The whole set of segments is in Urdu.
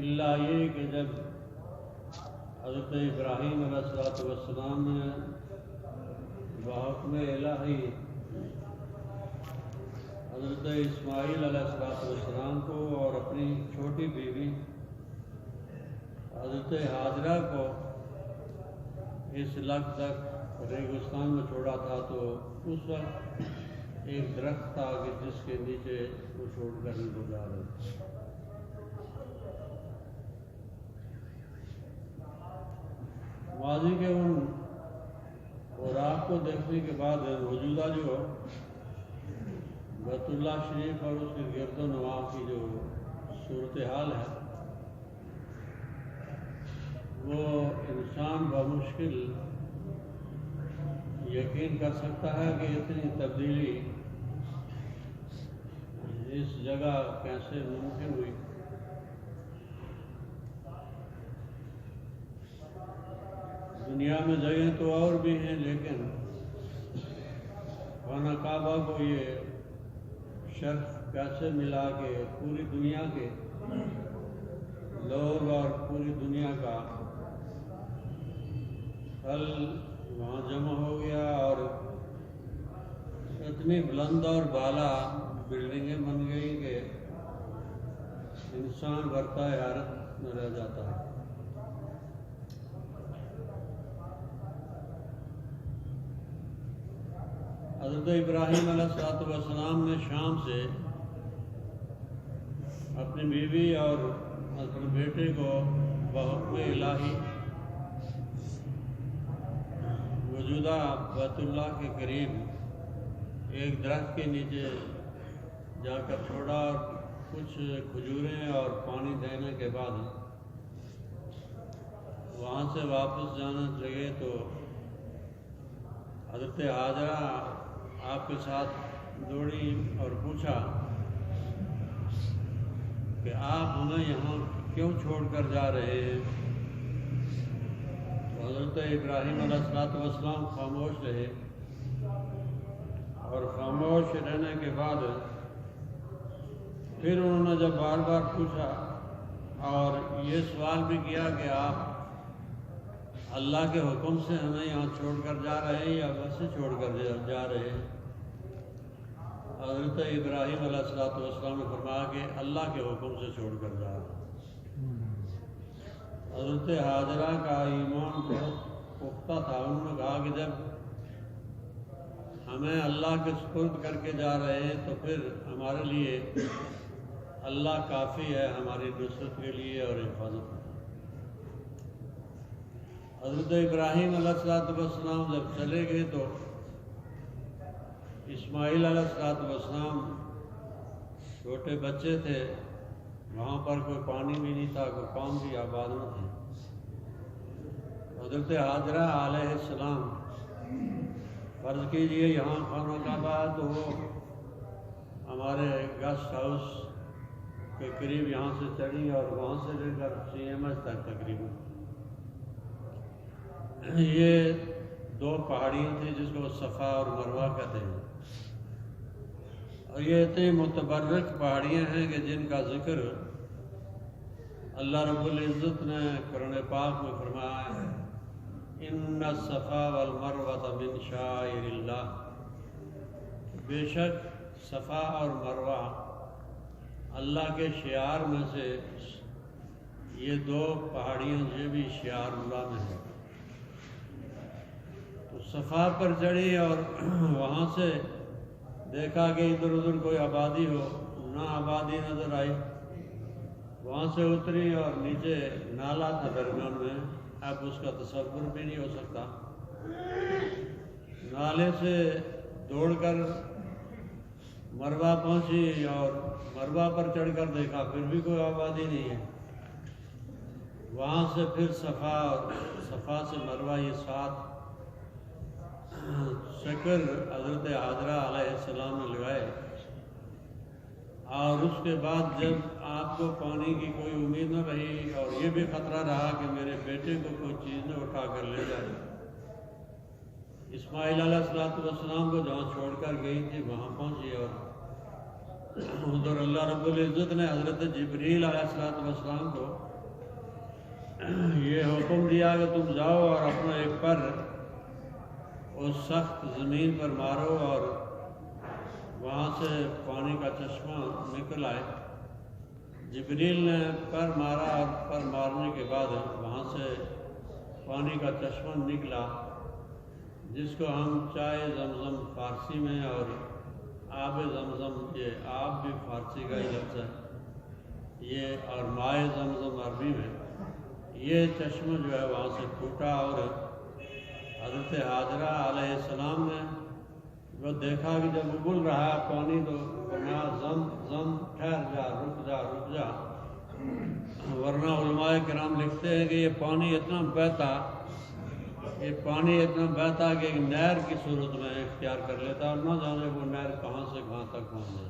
اللہ یہ کہ جب حضرت ابراہیم علیہ السلام نے بحکم الہی حضرت اسماعیل علیہ السلام کو اور اپنی چھوٹی بیوی حضرت حاجرہ کو اس لگ تک ریگستان میں چھوڑا تھا، تو اس وقت ایک درخت تھا کہ جس کے نیچے وہ چھوڑ کر ان کو جا رہے تھے۔ ماضی کے ان اوراق کو دیکھنے کے بعد موجودہ جو بیت اللہ شریف اور اس کے گرد و نواح کی جو صورتحال ہے وہ انسان بمشکل یقین کر سکتا ہے کہ اتنی تبدیلی اس جگہ کیسے ممکن ہوئی۔ دنیا میں جگہیں تو اور بھی ہیں، لیکن خانہ کعبہ کو یہ شرف کیسے ملا کہ پوری دنیا کے لوگ اور پوری دنیا کا پھل وہاں جمع ہو گیا، اور اتنی بلند اور بالا بلڈنگیں بن گئی کہ انسان برتا حیرت میں رہ جاتا ہے۔ حضرت ابراہیم علیہ السلام نے شام سے اپنی بیوی اور اپنے بیٹے کو بحکم الہی موجودہ بیت اللہ کے قریب ایک درخت کے نیچے جا کر چھوڑا، اور کچھ کھجوریں اور پانی دینے کے بعد وہاں سے واپس جانے لگے تو حضرت حاجرہ آپ کے ساتھ دوڑی اور پوچھا کہ آپ ہمیں یہاں کیوں چھوڑ کر جا رہے ہیں؟ تو حضرت ابراہیم علیہ السلام خاموش رہے، اور خاموش رہنے کے بعد پھر انہوں نے جب بار بار پوچھا اور یہ سوال بھی کیا کہ آپ اللہ کے حکم سے ہمیں یہاں چھوڑ کر جا رہے ہیں یا ویسے چھوڑ کر جا رہے ہیں؟ حضرت ابراہیم علیہ السلام نے فرمایا کہ اللہ کے حکم سے چھوڑ کر جا رہے ہیں۔ حضرت حاجرہ کا ایمان بہت پختہ تھا، انہوں نے کہا کہ جب ہمیں اللہ کے سپرد کر کے جا رہے ہیں تو پھر ہمارے لیے اللہ کافی ہے، ہماری نصرت کے لیے اور حفاظت۔ حضرت ابراہیم علیہ السلام جب چلے گئے تو اسماعیل علیہ السلام چھوٹے بچے تھے، وہاں پر کوئی پانی بھی نہیں تھا، کوئی قوم بھی آباد نہ تھی۔ حضرت حاجرہ علیہ السلام فرض کیجئے یہاں خانہ کعبہ ہے تو وہ ہمارے گیسٹ ہاؤس کے قریب یہاں سے چڑھی اور وہاں سے لے کر CMS تک تقریباً یہ دو پہاڑیاں تھیں جس کو صفا اور مروہ کہتے ہیں، اور یہ اتنی متبرک پہاڑیاں ہیں کہ جن کا ذکر اللہ رب العزت نے قرآن پاک میں فرمایا ہے ان الصفا والمروہ من شعائر اللہ، بے شک صفا اور مروہ اللہ کے شعار میں سے یہ دو پہاڑیاں جو بھی شعار اللہ میں ہیں۔ تو صفا پر چڑھی اور وہاں سے دیکھا کہ ادھر ادھر کوئی آبادی ہو، نہ آبادی نظر آئی۔ وہاں سے اتری اور نیچے نالا تھا درمیان میں، اب اس کا تصور بھی نہیں ہو سکتا۔ نالے سے دوڑ کر مروہ پہنچی اور مروہ پر چڑھ کر دیکھا پھر بھی کوئی آبادی نہیں ہے۔ وہاں سے پھر صفا سے مروہ یہ 7 چکر حضرت حاجرہ علیہ السلام نے لگائے، اور اس کے بعد جب آپ کو پانی کی کوئی امید نہ رہی اور یہ بھی خطرہ رہا کہ میرے بیٹے کو کوئی چیز نہ اٹھا کر لے جائے، اسماعیل علیہ السلام کو جہاں چھوڑ کر گئی تھی وہاں پہنچی، اور ادھر اللہ رب العزت نے حضرت جبریل علیہ السلام کو یہ حکم دیا کہ تم جاؤ اور اپنا ایک پر اس سخت زمین پر مارو اور وہاں سے پانی کا چشمہ نکل آئے۔ جبریل نے پر مارا اور پر مارنے کے بعد وہاں سے پانی کا چشمہ نکلا، جس کو ہم چائے زمزم فارسی میں اور آب زمزم، یہ آب بھی فارسی کا ہی لفظ ہے یہ، اور مائے زمزم عربی میں، یہ چشمہ جو ہے وہاں سے پھوٹا، اور حضرت حاجرہ علیہ السلام نے وہ دیکھا کہ جب ابل رہا ہے پانی تو فرمایا زم زم ٹھہر جا، رک جا رک جا، ورنہ علماء کرام لکھتے ہیں کہ یہ پانی اتنا بہتا کہ ایک نہر کی صورت میں اختیار کر لیتا اور نہ جانے وہ نہر کہاں سے کہاں تک پہنچ جائے۔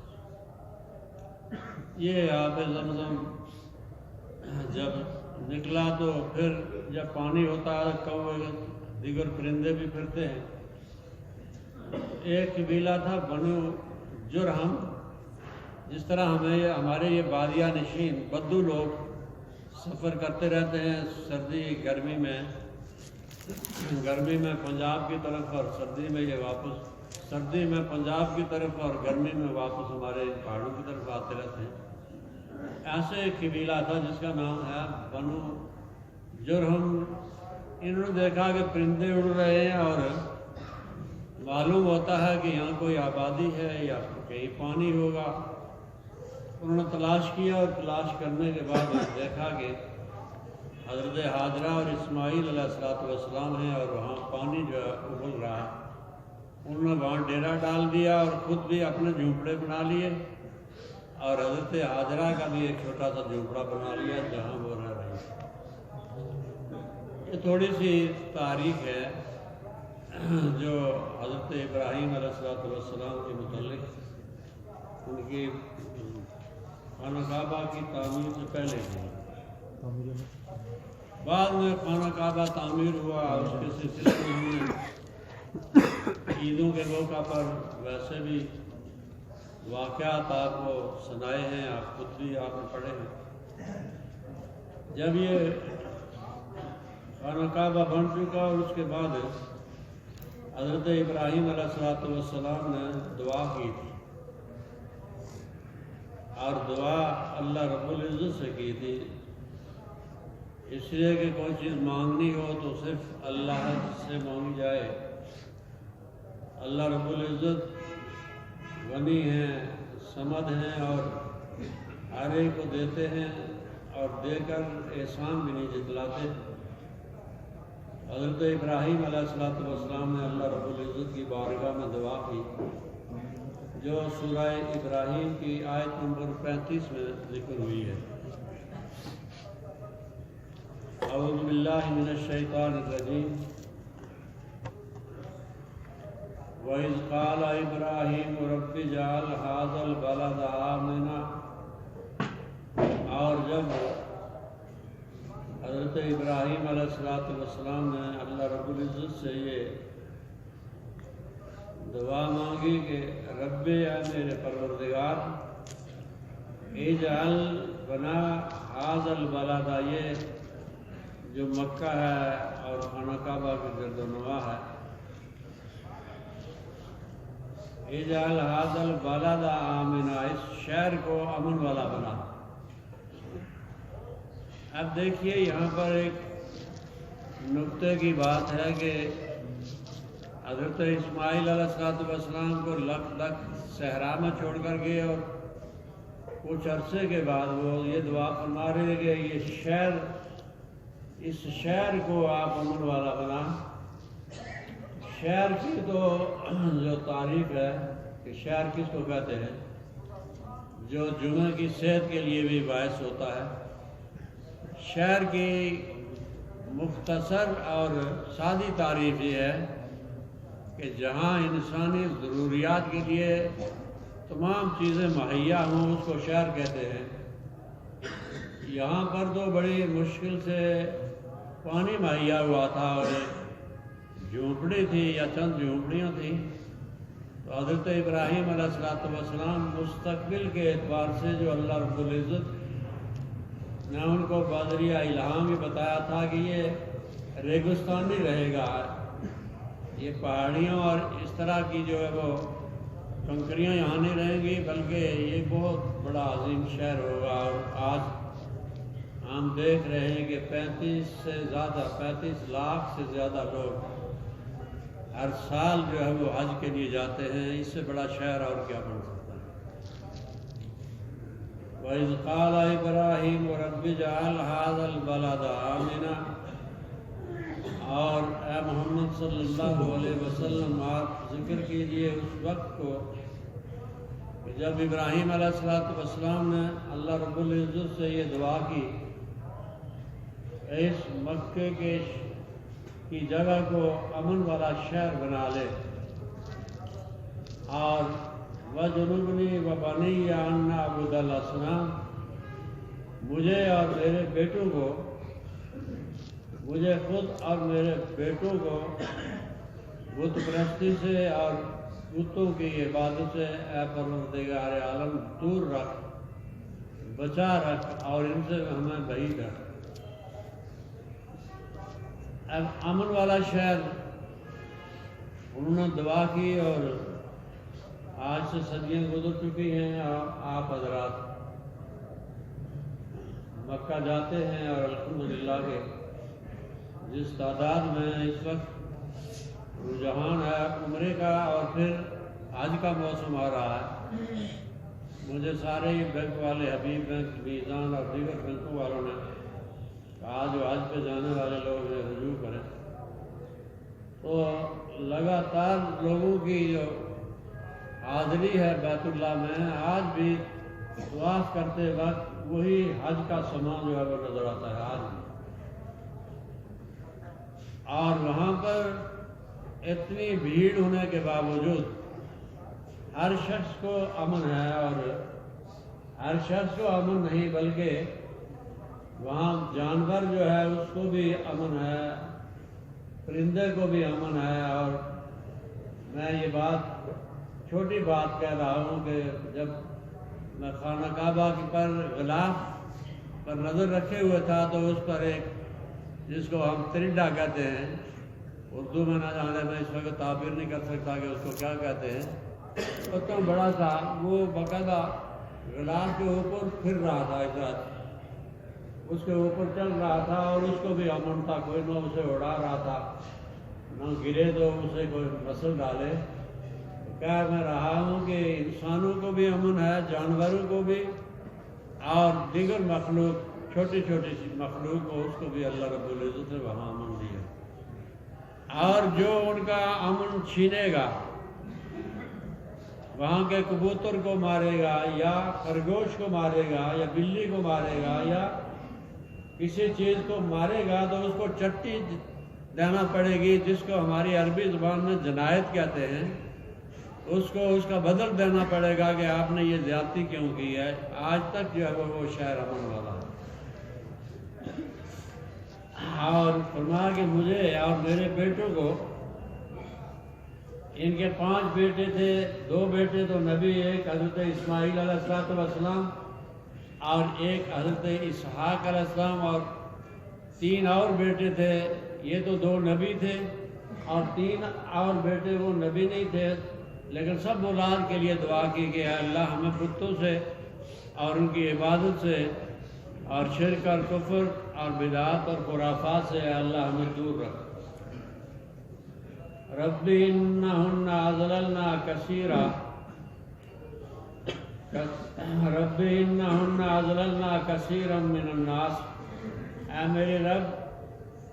یہ آب زمزم جب نکلا تو پھر جب پانی ہوتا ہے کوے دیگر پرندے بھی پھرتے ہیں۔ ایک قبیلہ تھا بنو جرہم، جس طرح ہمارے یہ بادیہ نشین بدو لوگ سفر کرتے رہتے ہیں سردی گرمی میں پنجاب کی طرف اور سردی میں یہ واپس، سردی میں پنجاب کی طرف اور گرمی میں واپس ہمارے پہاڑوں کی طرف آتے رہتے ہیں۔ ایسے ایک قبیلہ تھا جس کا نام ہے بنو جرہم۔ انہوں نے دیکھا کہ پرندے اڑ رہے ہیں اور معلوم ہوتا ہے کہ یہاں کوئی آبادی ہے یا کہیں پانی ہوگا۔ انہوں نے تلاش کیا اور تلاش کرنے کے بعد دیکھا کہ حضرت حاجرہ اور اسماعیل علیہ السلام ہیں اور وہاں پانی جو ہے ابل رہا ہے۔ انہوں نے وہاں ڈیرا ڈال دیا اور خود بھی اپنے جھونپڑے بنا لیے، اور حضرت حاجرہ کا بھی ایک چھوٹا سا جھونپڑا بنا لیا جہاں وہ رہ رہی ہے۔ یہ تھوڑی سی تاریخ ہے جو حضرت ابراہیم علیہ السلام کے متعلق ان کی خانہ کعبہ کی تعمیر سے پہلے کی۔ بعد میں خانہ کعبہ تعمیر ہوا، اس کے سلسلے میں ہم نے عیدوں کے موقع پر ویسے بھی واقعات آپ کو سنائے ہیں، آپ خود بھی آپ نے پڑھے ہیں۔ جب یہ خانہ کعبہ بن چکا اور اس کے بعد حضرت ابراہیم علیہ السلام نے دعا کی تھی، اور دعا اللہ رب العزت سے کی تھی، اس لیے کہ کوئی چیز مانگنی ہو تو صرف اللہ سے مانگی جائے۔ اللہ رب العزت غنی ہیں، صمد ہیں، اور ہر ایک کو دیتے ہیں اور دے کر احسان بھی نہیں جتلاتے۔ حضرت ابراہیم علیہ السلام نے اللہ رب العزت کی بارگاہ میں دعا کی، جو سورہ ابراہیم کی آیت نمبر 35 میں ذکر ہوئی ہے۔ اعوذ باللہ من الشیطان الرجیم۔ وَإِذْ قَالَ إِبْرَاهِيمُ رَبِّ اجْعَلْ هَٰذَا الْبَلَدَ آمِنًا، اور جب حضرت ابراہیم علیہ السلام نے اللہ رب العزت سے یہ دعا مانگی کہ رب اے میرے پروردگار اجعل بنا هذا البلد، یہ جو مکہ ہے اور خانہ کعبہ کے گرد و نواح ہے، اجعل هذا البلد آمنا، اس شہر کو امن والا بنا۔ اب دیکھیے یہاں پر ایک نقطے کی بات ہے کہ حضرت اسماعیل علیہ السلام کو لک صحرا میں چھوڑ کر گئے، اور کچھ عرصے کے بعد وہ یہ دعا فرما رہے کہ اس شہر کو آپ امن والا بنا۔ شہر کی تو جو تعریف ہے کہ شہر کس کو کہتے ہیں، جو جمعہ کی صحت کے لیے بھی باعث ہوتا ہے۔ شہر کی مختصر اور سادی تعریف یہ ہے کہ جہاں انسانی ضروریات کے لیے تمام چیزیں مہیا ہوں، اس کو شہر کہتے ہیں۔ یہاں پر تو بڑی مشکل سے پانی مہیا ہوا تھا، اور جھونپڑی تھی یا چند جھونپڑیاں تھیں، تو حضرت ابراہیم علیہ السلام مستقبل کے اعتبار سے جو اللہ رب العزت نے ان کو بذریعہ الہام یہ بتایا تھا کہ یہ ریگستانی رہے گا، یہ پہاڑیاں اور اس طرح کی جو ہے وہ کنکریاں یہاں نہیں رہیں گی، بلکہ یہ بہت بڑا عظیم شہر ہوگا۔ اور آج ہم دیکھ رہے ہیں کہ 35 لاکھ سے زیادہ لوگ ہر سال جو ہے وہ حج کے لیے جاتے ہیں، اس سے بڑا شہر اور کیا بن سکتا ہے۔ وَإِذْ قَالَ إِبْرَاهِيمُ رَبِّ اجْعَلْ هَذَا الْبَلَدَ آمِنًا، اور اے محمد صلی اللہ علیہ وسلم آپ ذکر کیجئے اس وقت کو کہ جب ابراہیم علیہ السلام نے اللہ رب العزت سے یہ دعا کی، اس مکے کی جگہ کو امن والا شہر بنا لے، اور وَجُنُبْنِي وَبَنِيَّ أَن نَّعْبُدَ الْأَصْنَامَ، مجھے اور میرے بیٹوں کو، مجھے خود اور میرے بیٹوں کو بت پرستی سے اور بتوں کی عبادت سے اے پروردگار عالم دور رکھ، بچا رکھ، اور ان سے ہمیں بعید رکھ۔ اب امن والا شہر انہوں نے دعا کی، اور آج سے صدیاں گزر چکی ہیں، اور آپ حضرات مکہ جاتے ہیں، اور الحمدللہ کہ جس تعداد میں اس وقت رجحان ہے عمرے کا، اور پھر حج کا موسم آ رہا ہے، مجھے سارے ہی بینک والے، حبیب بینک، میزان اور دیگر بینکوں والوں نے آج جو حج پہ جانے والے لوگ ہیں رجوع کریں، تو لگاتار لوگوں کی جو حاضری ہے بیت اللہ میں، آج بھی طواف کرتے وقت وہی حج کا سامان جو ہے وہ نظر آتا ہے آج بھی۔ اور وہاں پر اتنی بھیڑ ہونے کے باوجود ہر شخص کو امن ہے، اور ہر شخص کو امن نہیں بلکہ وہاں جانور جو ہے اس کو بھی امن ہے، پرندے کو بھی امن ہے۔ اور میں یہ بات چھوٹی بات کہہ رہا ہوں کہ جب میں خانہ کعبہ پر غلاف پر نظر رکھے ہوئے تھا، تو اس پر ایک جس کو ہم ترنڈا کہتے ہیں، اردو میں نہ جانے میں اس وقت تعبیر نہیں کر سکتا کہ اس کو کیا کہتے ہیں، اتنا بڑا تھا، وہ باقاعدہ غلاف کے اوپر پھر رہا تھا، ایک رات اس کے اوپر چل رہا تھا، اور اس کو بھی امن تھا، کوئی نہ اسے اڑا رہا تھا، نہ گرے تو اسے کوئی نسل ڈالے۔ کہہ میں رہا ہوں کہ انسانوں کو بھی امن ہے، جانوروں کو بھی، اور دیگر مخلوق، چھوٹی چھوٹی سی مخلوق کو، اس کو بھی اللہ رب العزت نے وہاں امن دیا۔ اور جو ان کا امن چھینے گا، وہاں کے کبوتر کو مارے گا، یا خرگوش کو مارے گا، یا بلی کو مارے گا، یا کسی چیز کو مارے گا، تو اس کو چٹی دینا پڑے گی، جس کو ہماری عربی زبان میں جنایت کہتے ہیں، اس کو اس کا بدل دینا پڑے گا کہ آپ نے یہ زیادتی کیوں کی ہے۔ آج تک جو ہے وہ شہر امن والا ہے۔ اور فرمایا کہ مجھے اور میرے بیٹوں کو، ان کے 5 بیٹے تھے، 2 بیٹے تو نبی، ایک حضرت اسماعیل علیہ السلام، اور ایک حضرت اسحاق علیہ السلام اور 3 اور بیٹے تھے. یہ تو 2 نبی تھے اور 3 اور بیٹے وہ نبی نہیں تھے، لیکن سب اولاد کے لیے دعا کی کہ اللہ ہمیں بتوں سے اور ان کی عبادت سے اور شرک اور کفر اور بدعات اور خرافات سے اللہ ہمیں دور رکھ. رب انہن اضللن کثیرا رب انہن اضللن کثیرا من الناس. اے میرے رب،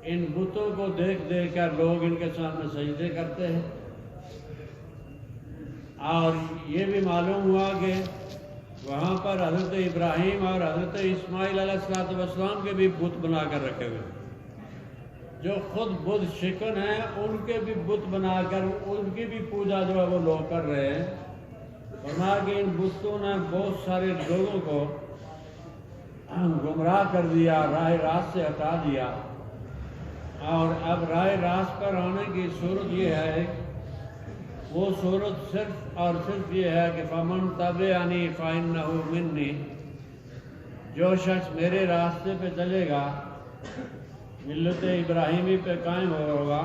ان بتوں کو دیکھ دیکھ کر لوگ ان کے سامنے سجدے کرتے ہیں. اور یہ بھی معلوم ہوا کہ وہاں پر حضرت ابراہیم اور حضرت اسماعیل علیہ السلام کے بھی بت بنا کر رکھے ہوئے، جو خود بدھ شکن ہیں ان کے بھی بت بنا کر ان کی بھی پوجا جو ہے وہ لوگ کر رہے ہیں. فرمایا کہ ان بتوں نے بہت سارے لوگوں کو گمراہ کر دیا، راہ راست سے ہٹا دیا. اور اب راہ راست پر آنے کی صورت یہ ہے، وہ صورت صرف اور صرف یہ ہے کہ فمن تبعنی فإنہ منی. جو شخص میرے راستے پہ چلے گا، ملت ابراہیمی پہ قائم ہوگا،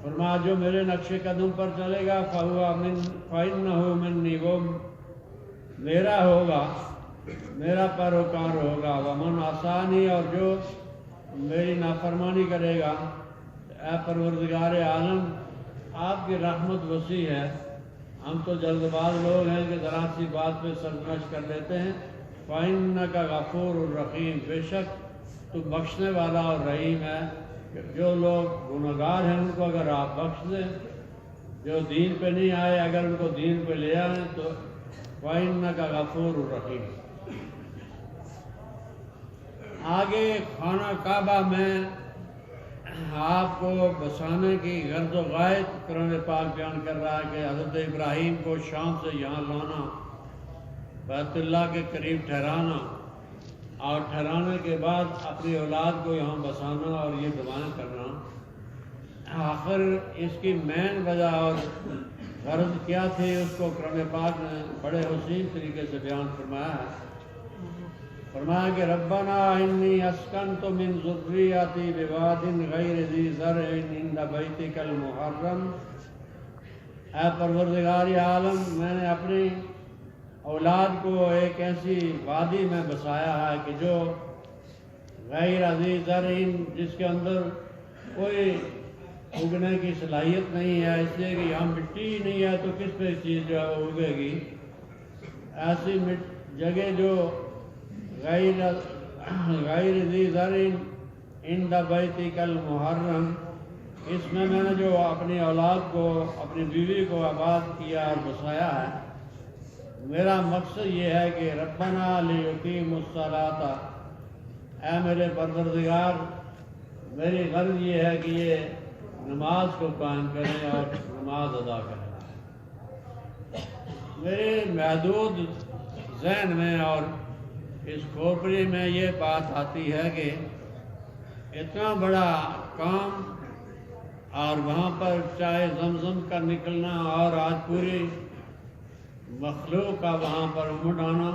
فرمایا جو میرے نقش قدم پر چلے گا فإنہ منی، وہ میرا ہوگا، میرا پیروکار ہوگا. ومن عصانی، اور جو میری نافرمانی کرے گا. اے پروردگار عالم، آپ کی رحمت وسیع ہے، ہم تو جلد باز لوگ ہیں کہ ذرا سی بات پہ سرزنش کر لیتے ہیں. فإنک غفور الرحیم، بے شک تو بخشنے والا اور رحیم ہے. جو لوگ گنہگار ہیں ان کو اگر آپ بخش دیں، جو دین پہ نہیں آئے اگر ان کو دین پہ لے آئیں تو فإنک غفور الرحیم. آگے خانہ کعبہ میں آپ کو بسانے کی غرض و غایت قرآن پاک بیان کر رہا ہے کہ حضرت ابراہیم کو شام سے یہاں لانا، بیت اللہ کے قریب ٹھہرانا، اور ٹھہرانے کے بعد اپنی اولاد کو یہاں بسانا اور یہ دعائیں کرنا. آخر اس کی مین وجہ اور غرض کیا تھی اس کو قرآن پاک نے بڑے حسین طریقے سے بیان فرمایا ہے. فرمایا کہ ربنا انی اسکنت من ذریتی بواد غیر ذی زرع عند بیتک المحرم. اے پروردگار عالم، میں نے اپنی اولاد کو ایک ایسی وادی میں بسایا ہے کہ جو غیر ذی زرع، جس کے اندر کوئی اگنے کی صلاحیت نہیں ہے، اس لیے کہ یہاں مٹی ہی نہیں ہے تو کس پہ چیز جو ہے وہ اگے گی. ایسی جگہ جو غیر ذی زرع عند بیتک المحرم، اس میں نے جو اپنی اولاد کو، اپنی بیوی کو آباد کیا اور بسایا ہے. میرا مقصد یہ ہے کہ ربنا لیقیموا الصلاۃ، اے میرے پروردگار، میری غرض یہ ہے کہ یہ نماز کو قائم کریں اور نماز ادا کریں. میرے محدود ذہن میں اور اس کھوپڑی میں یہ بات آتی ہے کہ اتنا بڑا کام اور وہاں پر چاہے زمزم کا نکلنا اور آج پوری مخلوق کا وہاں پر امٹ آنا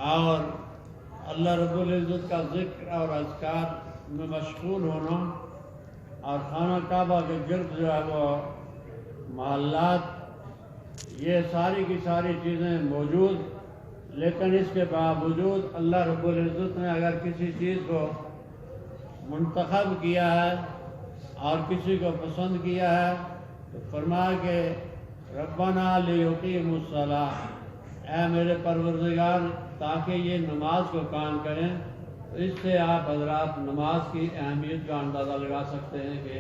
اور اللہ رب العزت کا ذکر اور اذکار میں مشغول ہونا اور خانہ کعبہ کے گرد جو ہے وہ محلات، یہ ساری کی ساری چیزیں موجود. لیکن اس کے باوجود اللہ رب العزت نے اگر کسی چیز کو منتخب کیا ہے اور کسی کو پسند کیا ہے تو فرمایا کہ ربنا لیقیموا الصلاۃ، اے میرے پروردگار تاکہ یہ نماز کو قائم کریں. تو اس سے آپ حضرات نماز کی اہمیت کا اندازہ لگا سکتے ہیں کہ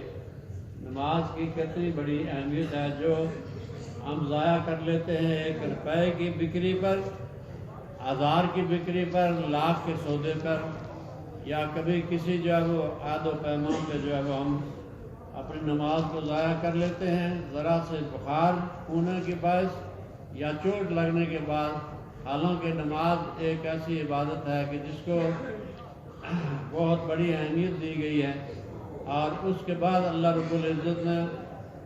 نماز کی کتنی بڑی اہمیت ہے، جو ہم ضائع کر لیتے ہیں 1 روپے کی بکری پر، 1000 کی بکری پر، لاکھ کے سودے پر، یا کبھی کسی جو ہے وہ عہد و پیمان پہ جو ہے وہ ہم اپنی نماز کو ضائع کر لیتے ہیں ذرا سے بخار ہونے کے باعث یا چوٹ لگنے کے بعد. حالانکہ نماز ایک ایسی عبادت ہے کہ جس کو بہت بڑی اہمیت دی گئی ہے. اور اس کے بعد اللہ رب العزت نے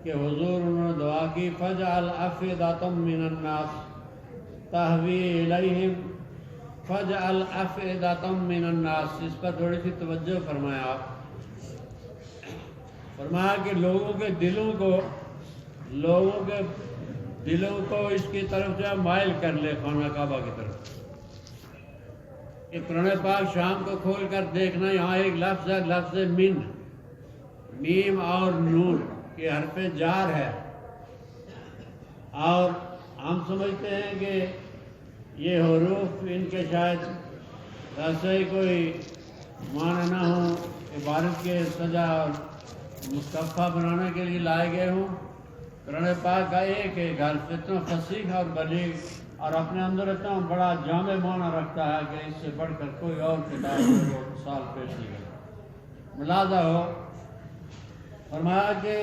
کہ حضور انہوں نے دعا کی فَاجْعَلْ أَفْئِدَةً مِّنَ النَّاسِ تَهْوِي إِلَيْهِمْ، فَجْعَلْ أَفْئِدَةً مِّنَ النَّاسِ، اس پر تھوڑی سی توجہ فرمایا آپ. فرمایا کہ لوگوں کے دلوں کو اس کی طرف جو مائل کر لے، خانہ کعبہ کی طرف. یہ قرآن پاک شام کو کھول کر دیکھنا، یہاں ایک لفظ ہے، لفظ من، میم اور نون کے حرف جار ہے. اور ہم سمجھتے ہیں کہ یہ حروف ان کے شاید ایسے ہی کوئی معنی نہ ہوں، عبارت کے سجا اور مصطفیٰ بنانے کے لیے لائے گئے ہوں. قرآن پاک کا ایک حرف اتنا فصیح اور بلیغ اور اپنے اندر اتنا بڑا جامع معنی رکھتا ہے کہ اس سے بڑھ کر کوئی اور کتاب کو مثال پیش نہیں کرتا. ملاحظہ ہو، فرمایا کہ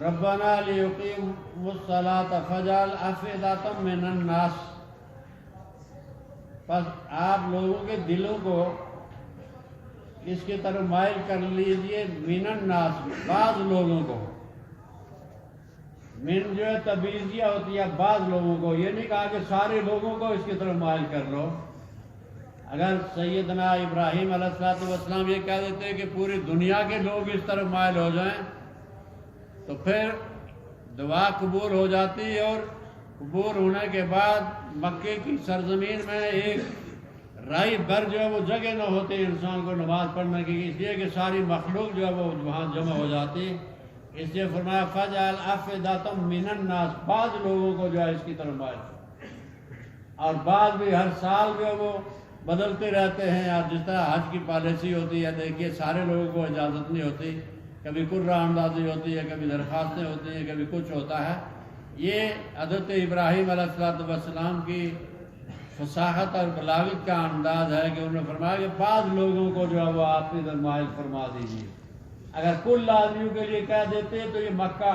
ربنا لیقیموا الصلاۃ فاجعل افئدۃ من الناس، بس آپ لوگوں کے دلوں کو اس کی طرف مائل کر لیجئے، من الناس، بعض لوگوں کو. من جو ہے تبعیضیہ ہوتی ہے، بعض لوگوں کو. یہ نہیں کہا کہ سارے لوگوں کو اس کی طرف مائل کر لو. اگر سیدنا ابراہیم علیہ السلام یہ کہہ دیتے کہ پوری دنیا کے لوگ اس طرف مائل ہو جائیں تو پھر دعا قبول ہو جاتی، اور قبول ہونے کے بعد مکے کی سرزمین میں ایک رائی بھر جو ہے وہ جگہ نہ ہوتی انسان کو نماز پڑھنے کی، اس لیے کہ ساری مخلوق جو ہے وہ وہاں جمع ہو جاتی. اس لیے فرمایا فَجْعَلْ أَفْئِدَةً مِّنَ النَّاسِ، بعض لوگوں کو جو ہے اس کی طرف مائل. اور بعض بھی ہر سال جو ہے وہ بدلتے رہتے ہیں. اور جس طرح حج کی پالیسی ہوتی ہے، دیکھیے سارے لوگوں کو اجازت نہیں ہوتی، کبھی قرہ اندازی ہوتی ہے، کبھی درخواستیں ہوتی ہیں، کبھی کچھ ہوتا ہے. یہ حضرت ابراہیم علیہ السلام کی فصاحت اور بلاغت کا انداز ہے کہ انہوں نے فرمایا کہ بعض لوگوں کو جو ہے وہ آپ کی طرف مائل فرما دیجیے. اگر کل آدمیوں کے لیے کہہ دیتے تو یہ مکہ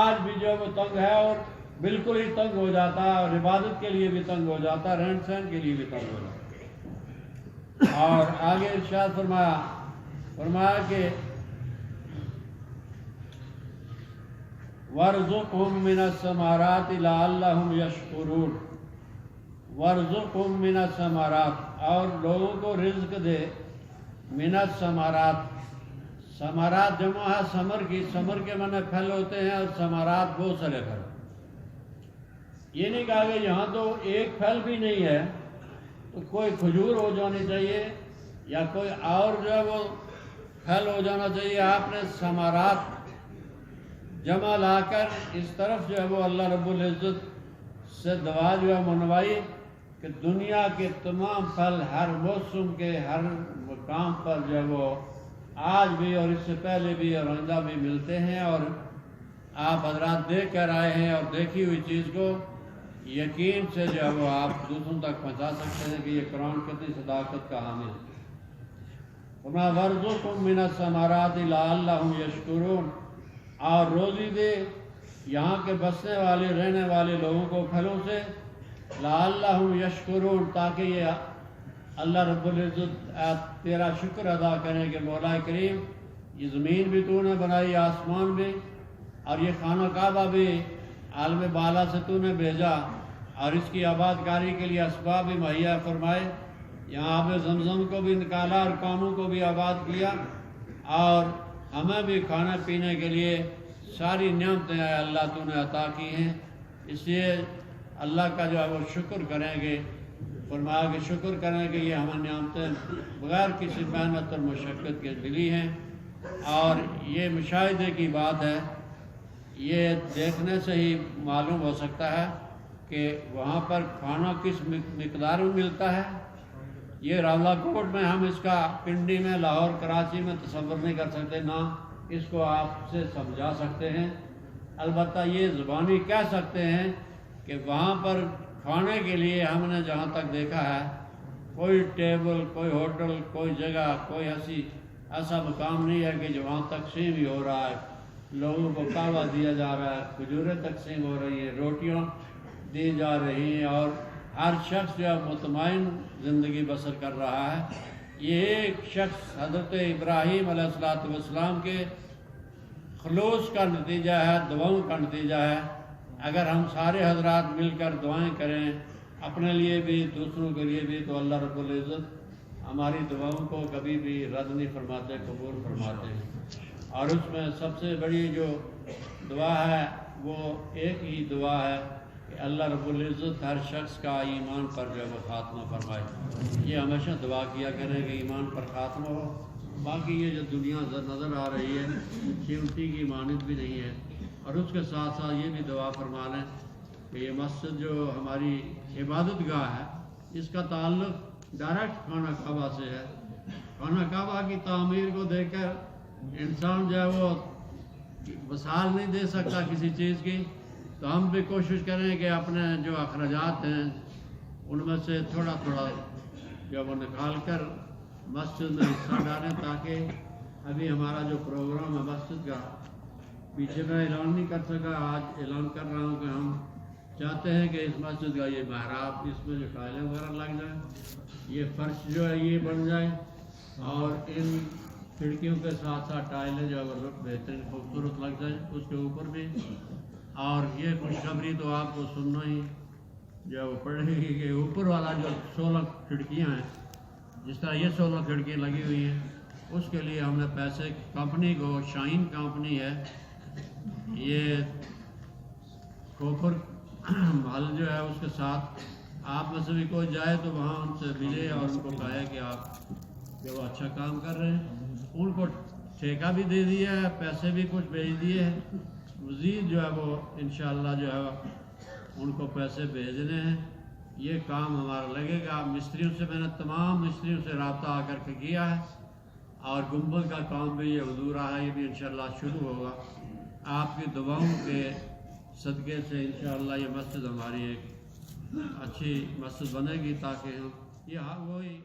آج بھی جو ہے وہ تنگ ہے، اور بالکل ہی تنگ ہو جاتا، اور عبادت کے لیے بھی تنگ ہو جاتا، رہن سہن کے لیے بھی تنگ ہو جاتا. اور آگے ارشاد فرمایا کہ وَارْزُقْهُم مِّنَ الثَّمَرَاتِ لَعَلَّهُمْ يَشْكُرُونَ. وَارْزُقْهُم مِّنَ الثَّمَرَاتِ، اور لوگوں کو رزق دے. مِّنَ الثَّمَرَاتِ، ثمرات جمع ہے ثمر کی، ثمر کے معنی پھل ہوتے ہیں، اور ثمرات بہت سارے پھل. یہ نہیں کہا کہ یہاں تو ایک پھل بھی نہیں ہے تو کوئی کھجور ہو جانی چاہیے یا کوئی اور جو ہے وہ پھل ہو جانا چاہیے. آپ نے ثمرات جمع لا کر اس طرف جو ہے وہ اللہ رب العزت سے دعا جو ہے منوائی کہ دنیا کے تمام پھل ہر موسم کے ہر مقام پر جو ہے وہ آج بھی اور اس سے پہلے بھی اور آئندہ بھی ملتے ہیں. اور آپ حضرات دیکھ کر آئے ہیں، اور دیکھی ہوئی چیز کو یقین سے جو ہے وہ آپ دوسروں تک پہنچا سکتے ہیں کہ یہ قرآن کتنی صداقت کا حامل ہے. وَمَا وَارْزُقْهُم مِّنَ الثَّمَرَاتِ لَعَلَّهُمْ يَشْكُرُونَ، اور روزی دے یہاں کے بسنے والے رہنے والے لوگوں کو پھلوں سے. لَعَلَّهُمْ يَشْكُرُونَ، تاکہ یہ اللہ رب العزت تیرا شکر ادا کریں کہ مولا کریم یہ زمین بھی تو نے بنائی، آسمان بھی، اور یہ خانہ کعبہ بھی عالم بالا سے تو نے بھیجا، اور اس کی آباد کاری کے لیے اسباب بھی مہیا فرمائے. یہاں آب زمزم کو بھی نکالا اور کاموں کو بھی آباد کیا، اور ہمیں بھی کھانے پینے کے لیے ساری نعمتیں اللہ تو نے عطا کی ہیں. اس لیے اللہ کا جو ہے وہ شکر کریں گے. فرمایا کہ شکر کریں کہ یہ ہمیں نعمتیں بغیر کسی محنت اور مشقت کے ملی ہیں. اور یہ مشاہدے کی بات ہے، یہ دیکھنے سے ہی معلوم ہو سکتا ہے کہ وہاں پر کھانا کس مقدار میں ملتا ہے. یہ راولہ کوٹ میں ہم اس کا پنڈی میں، لاہور، کراچی میں تصور نہیں کر سکتے، نہ اس کو آپ سے سمجھا سکتے ہیں. البتہ یہ زبانی کہہ سکتے ہیں کہ وہاں پر کھانے کے لیے ہم نے جہاں تک دیکھا ہے کوئی ٹیبل، کوئی ہوٹل، کوئی جگہ، کوئی ایسا مقام نہیں ہے کہ جو وہاں تقسیم ہی ہو رہا ہے. لوگوں کو کعبہ دیا جا رہا ہے، کھجوریں تقسیم ہو رہی ہیں، روٹیاں دی جا رہی ہیں، اور ہر شخص جو ہے مطمئن زندگی بسر کر رہا ہے. یہ ایک شخص حضرت ابراہیم علیہ السلام کے خلوص کا نتیجہ ہے، دعاؤں کا نتیجہ ہے. اگر ہم سارے حضرات مل کر دعائیں کریں اپنے لیے بھی دوسروں کے لیے بھی، تو اللہ رب العزت ہماری دعاؤں کو کبھی بھی رد نہیں فرماتے، قبول فرماتے ہیں۔ اور اس میں سب سے بڑی جو دعا ہے وہ ایک ہی دعا ہے کہ اللہ رب العزت ہر شخص کا ایمان پر جو ہے وہ خاتمہ فرمائے۔ یہ ہمیشہ دعا کیا کریں کہ ایمان پر خاتمہ ہو۔ باقی یہ جو دنیا نظر آ رہی ہے قیمتی کی مانند بھی نہیں ہے۔ اور اس کے ساتھ ساتھ یہ بھی دعا فرما لیں کہ یہ مسجد جو ہماری عبادت گاہ ہے، اس کا تعلق ڈائریکٹ خانہ کعبہ سے ہے۔ خانہ کعبہ کی تعمیر کو دیکھ کر انسان جو ہے وہ مثال نہیں دے سکتا کسی چیز کی، تو ہم بھی کوشش کریں کہ اپنے جو اخراجات ہیں ان میں سے تھوڑا تھوڑا جو وہ نکال کر مسجد میں حصہ ڈالیں، تاکہ ابھی ہمارا جو پروگرام ہے مسجد کا، پیچھے میں اعلان نہیں کر سکا، آج اعلان کر رہا ہوں کہ ہم چاہتے ہیں کہ اس مسجد کا یہ محراب، اس میں جو ٹائلیں وغیرہ لگ جائیں، یہ فرش جو ہے یہ بن جائے، اور ان کھڑکیوں کے ساتھ ساتھ ٹائلیں جو ہے وہ بہترین خوبصورت لگ جائیں اس کے اوپر بھی۔ اور یہ خوشخبری تو آپ کو سننا ہی جو ہے وہ پڑے گی کہ اوپر والا جو 16 کھڑکیاں ہیں، جس طرح یہ 16 کھڑکیاں لگی ہوئی ہیں، اس کے لیے ہم نے پیسے کمپنی کو، شاہین کمپنی ہے یہ کوپر محل جو ہے، اس کے ساتھ آپ میں سے بھی کوئی جائے تو وہاں ان سے ملے اور ان کو کہا کہ آپ جو اچھا کام کر رہے ہیں۔ ان کو ٹھیکہ بھی دے دیا ہے، پیسے بھی کچھ بھیج دیے ہیں، مزید جو ہے وہ انشاءاللہ جو ہے ان کو پیسے بھیجنے ہیں۔ یہ کام ہمارا لگے گا۔ مستریوں سے میں نے تمام مستریوں سے رابطہ آ کر کے کیا ہے، اور گنبد کا کام بھی یہ حضور رہا ہے، یہ بھی انشاءاللہ شروع ہوگا۔ آپ کی دعاؤں کے صدقے سے انشاءاللہ یہ مسجد ہماری ایک اچھی مسجد بنے گی، تاکہ ہم یہ وہی